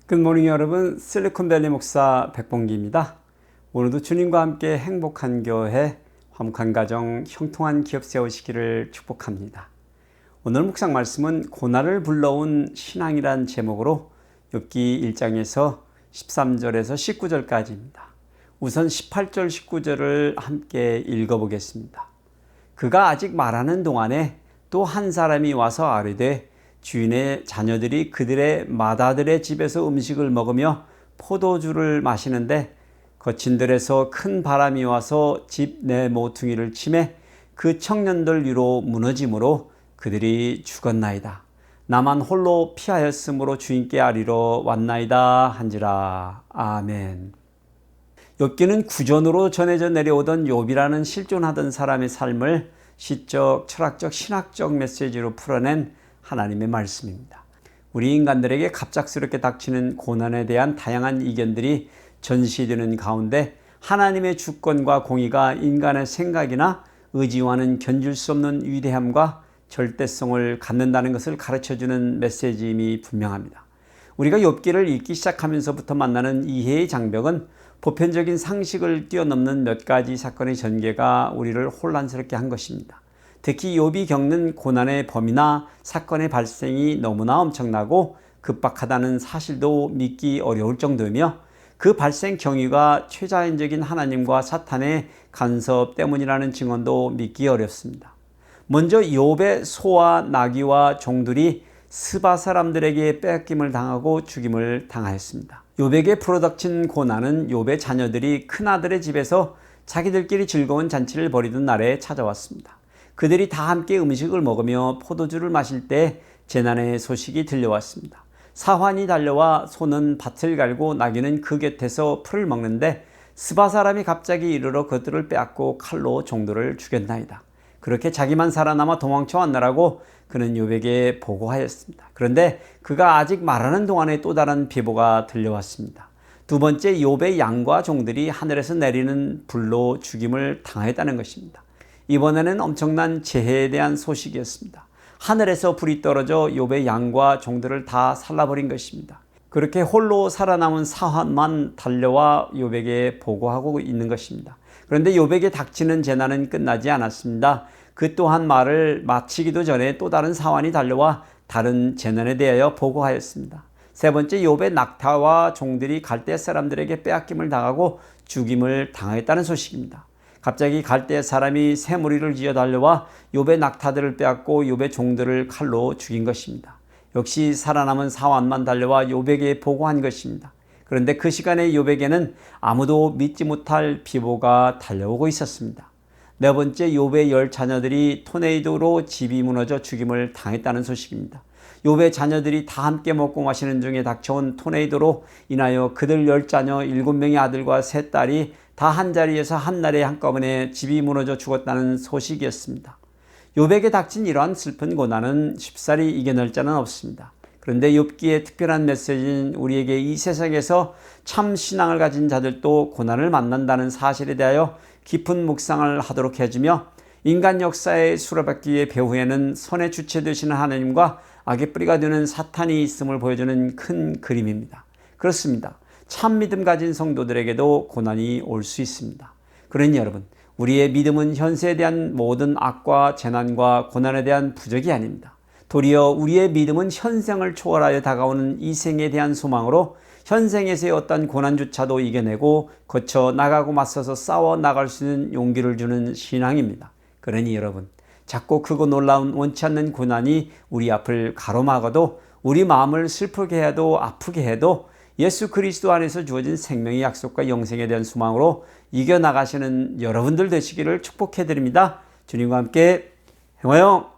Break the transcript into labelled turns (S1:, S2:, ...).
S1: 굿모닝 여러분, 실리콘밸리 목사 백봉기입니다. 오늘도 주님과 함께 행복한 교회, 화목한 가정, 형통한 기업 세우시기를 축복합니다. 오늘 묵상 말씀은 고난을 불러온 신앙이란 제목으로 욥기 1장에서 13절에서 19절까지입니다. 우선 18절 19절을 함께 읽어보겠습니다. 그가 아직 말하는 동안에 또 한 사람이 와서 아뢰되 주인의 자녀들이 그들의 맏아들의 집에서 음식을 먹으며 포도주를 마시는데 거친 들에서 큰 바람이 와서 집 내 모퉁이를 치매 그 청년들 위로 무너짐으로 그들이 죽었나이다. 나만 홀로 피하였으므로 주인께 아리러 왔나이다 한지라. 아멘. 욥기는 구전으로 전해져 내려오던 욥이라는 실존하던 사람의 삶을 시적, 철학적, 신학적 메시지로 풀어낸 하나님의 말씀입니다. 우리 인간들에게 갑작스럽게 닥치는 고난에 대한 다양한 이견들이 전시되는 가운데 하나님의 주권과 공의가 인간의 생각이나 의지와는 견줄 수 없는 위대함과 절대성을 갖는다는 것을 가르쳐주는 메시지임이 분명합니다. 우리가 욥기를 읽기 시작하면서부터 만나는 이해의 장벽은 보편적인 상식을 뛰어넘는 몇 가지 사건의 전개가 우리를 혼란스럽게 한 것입니다. 특히 욥이 겪는 고난의 범위나 사건의 발생이 너무나 엄청나고 급박하다는 사실도 믿기 어려울 정도이며 그 발생 경위가 최자연적인 하나님과 사탄의 간섭 때문이라는 증언도 믿기 어렵습니다. 먼저 욥의 소와 나귀와 종들이 스바 사람들에게 뺏김을 당하고 죽임을 당하였습니다. 욥에게 풀어닥친 고난은 욥의 자녀들이 큰아들의 집에서 자기들끼리 즐거운 잔치를 벌이던 날에 찾아왔습니다. 그들이 다 함께 음식을 먹으며 포도주를 마실 때 재난의 소식이 들려왔습니다. 사환이 달려와 소는 밭을 갈고 나귀는 그 곁에서 풀을 먹는데 스바 사람이 갑자기 이르러 그들을 빼앗고 칼로 종들을 죽였나이다. 그렇게 자기만 살아남아 도망쳐 왔느라고 그는 욥에게 보고하였습니다. 그런데 그가 아직 말하는 동안에 또 다른 비보가 들려왔습니다. 두 번째, 욥의 양과 종들이 하늘에서 내리는 불로 죽임을 당했다는 것입니다. 이번에는 엄청난 재해에 대한 소식이었습니다. 하늘에서 불이 떨어져 욥의 양과 종들을 다 살라버린 것입니다. 그렇게 홀로 살아남은 사환만 달려와 욥에게 보고하고 있는 것입니다. 그런데 욥에게 닥치는 재난은 끝나지 않았습니다. 그 또한 말을 마치기도 전에 또 다른 사환이 달려와 다른 재난에 대하여 보고하였습니다. 세 번째, 욥의 낙타와 종들이 갈대 사람들에게 빼앗김을 당하고 죽임을 당했다는 소식입니다. 갑자기 갈대 사람이 새 무리를 지어 달려와 욥의 낙타들을 빼앗고 욥의 종들을 칼로 죽인 것입니다. 역시 살아남은 사환만 달려와 욥에게 보고한 것입니다. 그런데 그 시간에 욥에게는 아무도 믿지 못할 비보가 달려오고 있었습니다. 네 번째, 욥의 10 자녀들이 토네이도로 집이 무너져 죽임을 당했다는 소식입니다. 욥의 자녀들이 다 함께 먹고 마시는 중에 닥쳐온 토네이도로 인하여 그들 10 자녀 7명의 아들과 3 딸이 다 한자리에서 한날에 한꺼번에 집이 무너져 죽었다는 소식이었습니다. 욥에게 닥친 이러한 슬픈 고난은 쉽사리 이겨낼 자는 없습니다. 그런데 욥기의 특별한 메시지는 우리에게 이 세상에서 참 신앙을 가진 자들도 고난을 만난다는 사실에 대하여 깊은 묵상을 하도록 해주며 인간 역사의 수레바퀴의 배후에는 선의 주체 되시는 하나님과 악의 뿌리가 되는 사탄이 있음을 보여주는 큰 그림입니다. 그렇습니다. 참 믿음 가진 성도들에게도 고난이 올 수 있습니다. 그러니 여러분, 우리의 믿음은 현세에 대한 모든 악과 재난과 고난에 대한 부적이 아닙니다. 도리어 우리의 믿음은 현생을 초월하여 다가오는 이 생에 대한 소망으로 현생에서의 어떤 고난조차도 이겨내고 거쳐 나가고 맞서서 싸워 나갈 수 있는 용기를 주는 신앙입니다. 그러니 여러분, 작고 크고 놀라운 원치 않는 고난이 우리 앞을 가로막아도 우리 마음을 슬프게 해도 아프게 해도 예수 그리스도 안에서 주어진 생명의 약속과 영생에 대한 소망으로 이겨나가시는 여러분들 되시기를 축복해드립니다. 주님과 함께 행하여